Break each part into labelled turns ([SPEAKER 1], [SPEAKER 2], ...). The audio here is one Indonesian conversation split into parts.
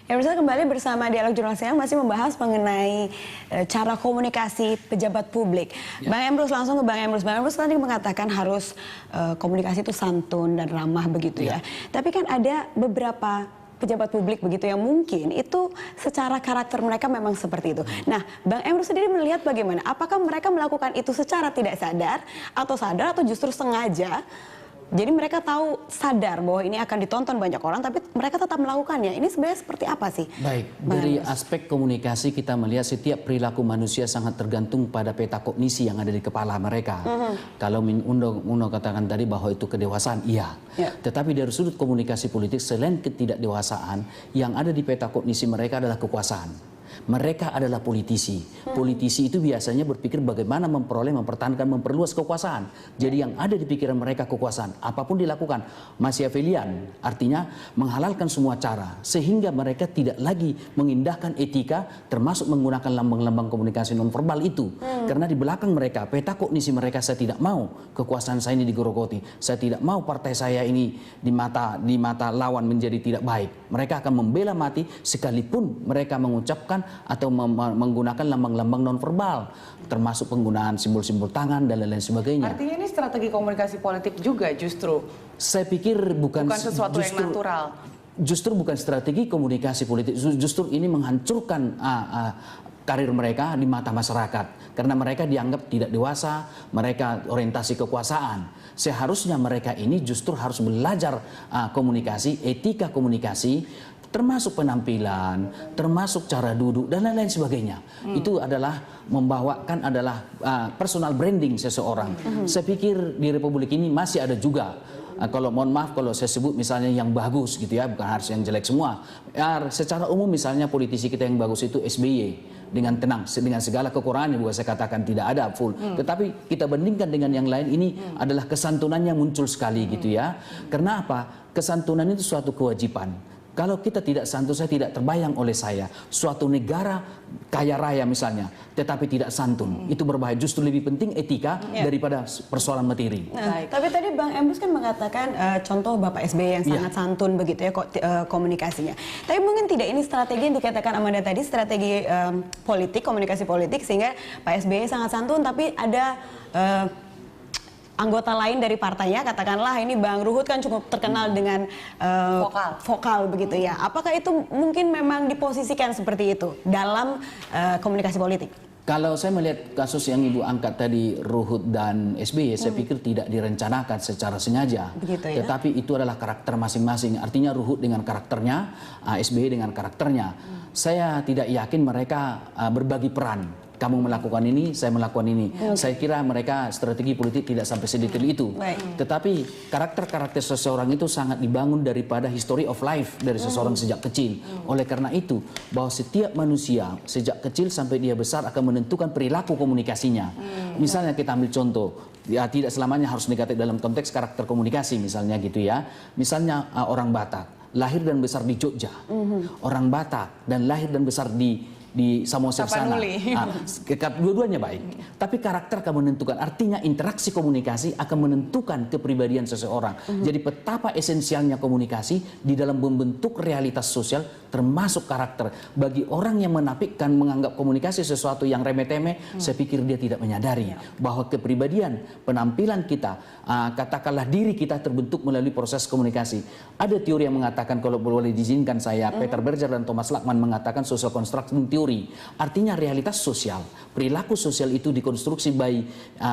[SPEAKER 1] Ya, misalnya kembali bersama Dialog Jurnalis yang masih membahas mengenai cara komunikasi pejabat publik. Ya. Bang Emrus, langsung ke Bang Emrus. Bang Emrus tadi mengatakan harus komunikasi itu santun dan ramah begitu ya. Tapi kan ada beberapa pejabat publik begitu yang mungkin itu secara karakter mereka memang seperti itu. Nah, Bang Emrus sendiri melihat bagaimana? Apakah mereka melakukan itu secara tidak sadar atau justru sengaja? Jadi mereka tahu sadar bahwa ini akan ditonton banyak orang, tapi mereka tetap melakukannya. Ini sebenarnya seperti apa sih?
[SPEAKER 2] Baik, dari aspek komunikasi kita melihat setiap perilaku manusia sangat tergantung pada peta kognisi yang ada di kepala mereka. Kalau Uno katakan tadi bahwa itu kedewasaan, iya. Tetapi dari sudut komunikasi politik, selain ketidakdewasaan, yang ada di peta kognisi mereka adalah kekuasaan. Mereka adalah politisi. Politisi itu biasanya berpikir bagaimana memperoleh, mempertahankan, memperluas kekuasaan. Jadi yang ada di pikiran mereka kekuasaan. Apapun dilakukan, Machiavellian, artinya menghalalkan semua cara. Sehingga mereka tidak lagi mengindahkan etika, termasuk menggunakan lambang-lambang komunikasi nonverbal itu. Karena di belakang mereka, peta kognisi mereka, saya tidak mau kekuasaan saya ini digerogoti. Saya tidak mau partai saya ini di mata lawan menjadi tidak baik. Mereka akan membela mati sekalipun mereka mengucapkan atau menggunakan lambang-lambang nonverbal, termasuk penggunaan simbol-simbol tangan dan lain-lain sebagainya.
[SPEAKER 3] Artinya ini strategi komunikasi politik juga justru?
[SPEAKER 2] Saya pikir bukan
[SPEAKER 3] sesuatu yang natural.
[SPEAKER 2] Justru bukan strategi komunikasi politik, justru ini menghancurkan karir mereka di mata masyarakat. Karena mereka dianggap tidak dewasa, mereka orientasi kekuasaan. Seharusnya mereka ini justru harus belajar komunikasi, etika komunikasi, termasuk penampilan, termasuk cara duduk dan lain-lain sebagainya. Itu adalah membawakan adalah personal branding seseorang. Saya pikir di Republik ini masih ada juga. Kalau mohon maaf kalau saya sebut misalnya yang bagus gitu ya, bukan harus yang jelek semua. Secara umum misalnya politisi kita yang bagus itu SBY dengan tenang, dengan segala kekurangannya, bukan saya katakan tidak ada full. Tetapi kita bandingkan dengan yang lain, ini adalah kesantunannya muncul sekali gitu ya. Karena apa? Kesantunan itu suatu kewajiban. Kalau kita tidak santun, saya tidak terbayang oleh saya suatu negara kaya raya misalnya, tetapi tidak santun. Itu berbahaya. Justru lebih penting etika daripada persoalan materi.
[SPEAKER 1] Tapi tadi Bang Emrus kan mengatakan contoh Bapak SBY yang sangat santun begitu ya komunikasinya. Tapi mungkin tidak ini strategi yang dikatakan Amanda tadi, strategi politik, komunikasi politik, sehingga Pak SBY sangat santun, tapi ada anggota lain dari partainya, katakanlah ini Bang Ruhut kan cukup terkenal dengan vokal begitu ya. Apakah itu mungkin memang diposisikan seperti itu dalam komunikasi politik?
[SPEAKER 2] Kalau saya melihat kasus yang Ibu angkat tadi, Ruhut dan SBY, saya pikir tidak direncanakan secara sengaja.
[SPEAKER 1] Begitu ya?
[SPEAKER 2] Tetapi itu adalah karakter masing-masing. Artinya Ruhut dengan karakternya, SBY dengan karakternya. Saya tidak yakin mereka berbagi peran. Kamu melakukan ini, saya melakukan ini. Saya kira mereka strategi politik tidak sampai sedetail itu. Tetapi karakter-karakter seseorang itu sangat dibangun daripada history of life dari seseorang sejak kecil. Oleh karena itu, bahwa setiap manusia sejak kecil sampai dia besar akan menentukan perilaku komunikasinya. Misalnya kita ambil contoh, ya tidak selamanya harus negatif dalam konteks karakter komunikasi misalnya gitu ya. Misalnya orang Batak, lahir dan besar di Jogja. Orang Batak dan lahir dan besar di Samosir sana. Dua-duanya baik. Tapi karakter akan menentukan. Artinya interaksi komunikasi akan menentukan kepribadian seseorang. Jadi betapa esensialnya komunikasi di dalam membentuk realitas sosial termasuk karakter. Bagi orang yang menafikan menganggap komunikasi sesuatu yang remeh-temeh, saya pikir dia tidak menyadari bahwa kepribadian, penampilan kita, katakanlah diri kita terbentuk melalui proses komunikasi. Ada teori yang mengatakan, kalau boleh diizinkan saya, Peter Berger dan Thomas Lackman mengatakan social construction theory. Artinya realitas sosial, perilaku sosial itu dikonstruksi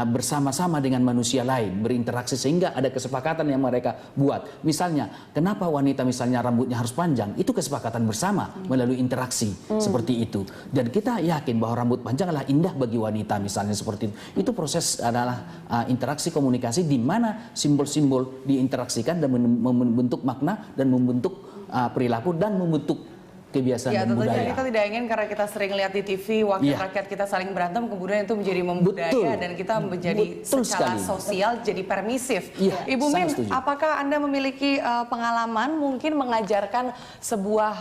[SPEAKER 2] bersama-sama dengan manusia lain, berinteraksi sehingga ada kesepakatan yang mereka buat. Misalnya, kenapa wanita misalnya rambutnya harus panjang? Itu kesepakatan bersama melalui interaksi seperti itu. Dan kita yakin bahwa rambut panjang adalah indah bagi wanita misalnya seperti itu. Itu proses adalah interaksi komunikasi di mana simbol-simbol diinteraksikan dan membentuk makna dan membentuk perilaku dan membentuk kebiasaan dan budaya.
[SPEAKER 3] Tentunya kita tidak ingin karena kita sering lihat di TV wakil rakyat kita saling berantem, kemudian itu menjadi membudaya dan kita menjadi secara sosial jadi permisif. Ibu Min, apakah Anda memiliki pengalaman mungkin mengajarkan sebuah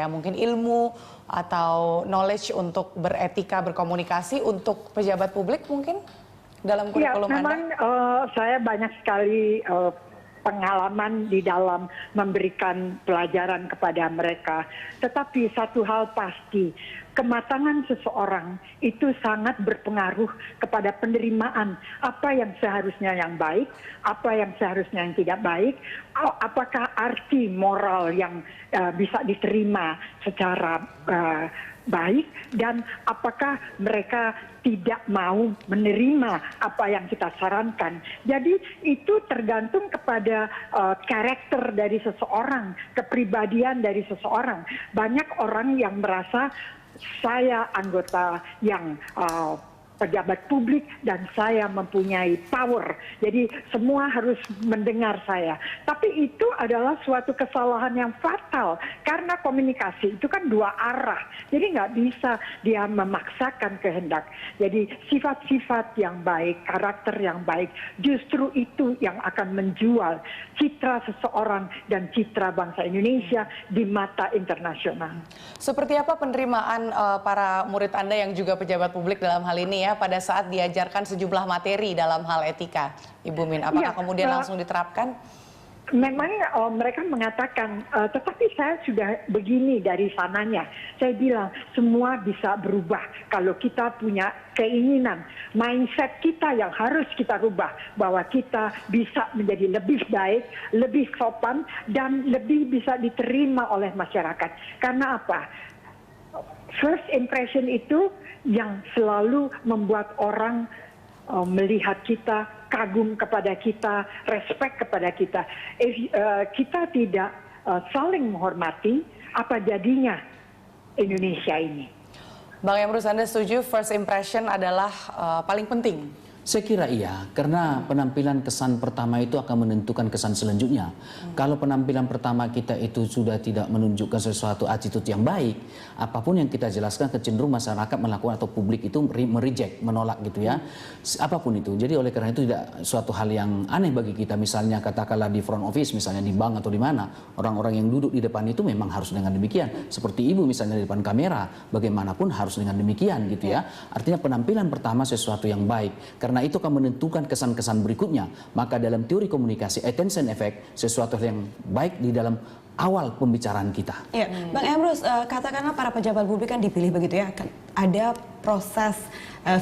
[SPEAKER 3] mungkin ilmu atau knowledge untuk beretika, berkomunikasi untuk pejabat publik mungkin dalam kurikulum Anda?
[SPEAKER 4] Memang saya banyak sekali pengalaman di dalam memberikan pelajaran kepada mereka. Tetapi satu hal pasti, kematangan seseorang itu sangat berpengaruh kepada penerimaan apa yang seharusnya yang baik, apa yang seharusnya yang tidak baik, apakah arti moral yang bisa diterima secara baik, dan apakah mereka tidak mau menerima apa yang kita sarankan. Jadi itu tergantung kepada karakter dari seseorang, kepribadian dari seseorang. Banyak orang yang merasa saya anggota yang pejabat publik dan saya mempunyai power. Jadi semua harus mendengar saya. Tapi itu adalah suatu kesalahan yang fatal karena komunikasi itu kan dua arah. Jadi nggak bisa dia memaksakan kehendak. Jadi sifat-sifat yang baik, karakter yang baik, justru itu yang akan menjual citra seseorang dan citra bangsa Indonesia di mata internasional.
[SPEAKER 3] Seperti apa penerimaan para murid Anda yang juga pejabat publik dalam hal ini ya, pada saat diajarkan sejumlah materi dalam hal etika, Ibu Min? Apakah kemudian langsung diterapkan?
[SPEAKER 4] Memang mereka mengatakan, tetapi saya sudah begini dari sananya. Saya bilang semua bisa berubah kalau kita punya keinginan. Mindset kita yang harus kita rubah, bahwa kita bisa menjadi lebih baik, lebih sopan, dan lebih bisa diterima oleh masyarakat. Karena apa? First impression itu yang selalu membuat orang melihat kita, kagum kepada kita, respect kepada kita. Kita tidak saling menghormati, apa jadinya Indonesia ini?
[SPEAKER 3] Bang Emrus, Anda setuju first impression adalah paling penting?
[SPEAKER 2] Saya kira iya, karena penampilan kesan pertama itu akan menentukan kesan selanjutnya. Kalau penampilan pertama kita itu sudah tidak menunjukkan sesuatu attitude yang baik, apapun yang kita jelaskan kecenderung masyarakat melakukan atau publik itu mereject, menolak gitu ya. Apapun itu. Jadi oleh karena itu tidak suatu hal yang aneh bagi kita. Misalnya katakanlah di front office, misalnya di bank atau di mana, orang-orang yang duduk di depan itu memang harus dengan demikian. Seperti ibu misalnya di depan kamera, bagaimanapun harus dengan demikian gitu ya. Artinya penampilan pertama sesuatu yang baik. Karena itu akan menentukan kesan-kesan berikutnya. Maka dalam teori komunikasi, attention effect, sesuatu yang baik di dalam awal pembicaraan kita.
[SPEAKER 1] Ya, Bang Emrus, katakanlah para pejabat publik kan dipilih begitu ya, kan ada proses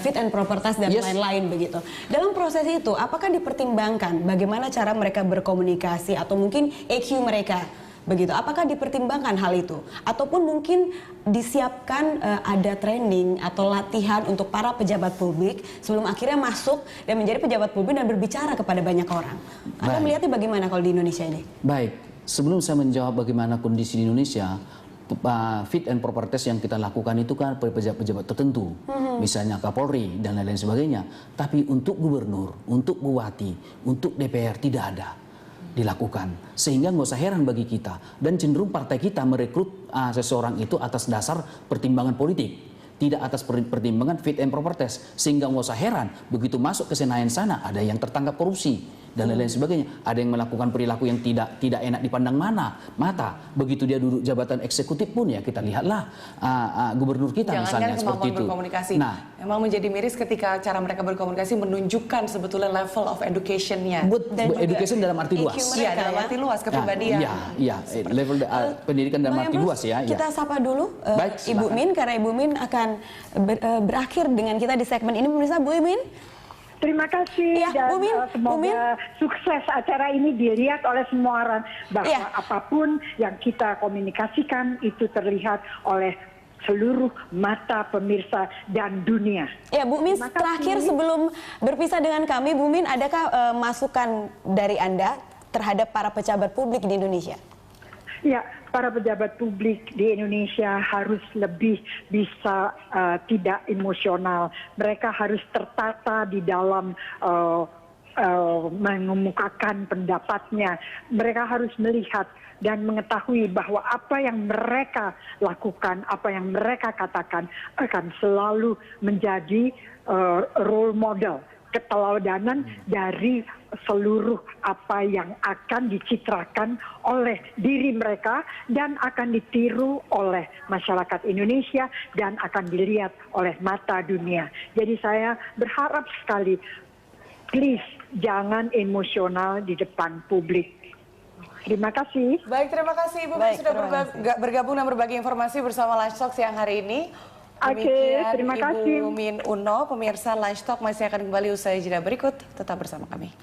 [SPEAKER 1] fit and proper test dan lain-lain begitu. Dalam proses itu, apakah dipertimbangkan bagaimana cara mereka berkomunikasi atau mungkin EQ mereka? Begitu, apakah dipertimbangkan hal itu? Ataupun mungkin disiapkan ada training atau latihan untuk para pejabat publik sebelum akhirnya masuk dan menjadi pejabat publik dan berbicara kepada banyak orang. Anda melihatnya bagaimana kalau di Indonesia ini? Baik,
[SPEAKER 2] sebelum saya menjawab bagaimana kondisi di Indonesia, fit and proper test yang kita lakukan itu kan pejabat-pejabat tertentu, misalnya Kapolri dan lain-lain sebagainya. Tapi untuk gubernur, untuk bupati, untuk DPR tidak ada dilakukan, sehingga nggak usah heran bagi kita, dan cenderung partai kita merekrut seseorang itu atas dasar pertimbangan politik, tidak atas pertimbangan fit and proper test, sehingga nggak usah heran begitu masuk ke Senayan sana ada yang tertangkap korupsi dan lain-lain sebagainya, ada yang melakukan perilaku yang tidak enak dipandang mata. Begitu dia duduk jabatan eksekutif pun ya kita lihatlah gubernur kita misalnya seperti itu.
[SPEAKER 3] Nah, memang menjadi miris ketika cara mereka berkomunikasi menunjukkan sebetulnya level of education-nya.
[SPEAKER 2] Education dalam arti luas.
[SPEAKER 3] Iya, dalam arti luas kepribadian.
[SPEAKER 2] Iya, level pendidikan dalam arti luas ya.
[SPEAKER 1] Kita sapa dulu Ibu Min, karena Ibu Min akan berakhir dengan kita di segmen ini. Pemirsa, Bu Min.
[SPEAKER 4] Terima kasih dan semoga sukses acara ini dilihat oleh semua orang, bahwa apapun yang kita komunikasikan itu terlihat oleh seluruh mata pemirsa dan dunia.
[SPEAKER 1] Ya, Bu Min, terakhir sebelum berpisah dengan kami, Bu Min, adakah masukan dari Anda terhadap para pejabat publik di Indonesia?
[SPEAKER 4] Ya, para pejabat publik di Indonesia harus lebih bisa tidak emosional. Mereka harus tertata di dalam mengemukakan pendapatnya. Mereka harus melihat dan mengetahui bahwa apa yang mereka lakukan, apa yang mereka katakan akan selalu menjadi role model, keteladanan dari seluruh apa yang akan dicitrakan oleh diri mereka dan akan ditiru oleh masyarakat Indonesia dan akan dilihat oleh mata dunia. Jadi saya berharap sekali please jangan emosional di depan publik. Terima kasih.
[SPEAKER 3] Baik, terima kasih Ibu Min sudah bergabung dan berbagi informasi bersama Lunch Talk siang hari ini.
[SPEAKER 4] Oke, terima kasih.
[SPEAKER 3] Ibu Min Uno, pemirsa Lunch Talk masih akan kembali usai jeda berikut. Tetap bersama kami.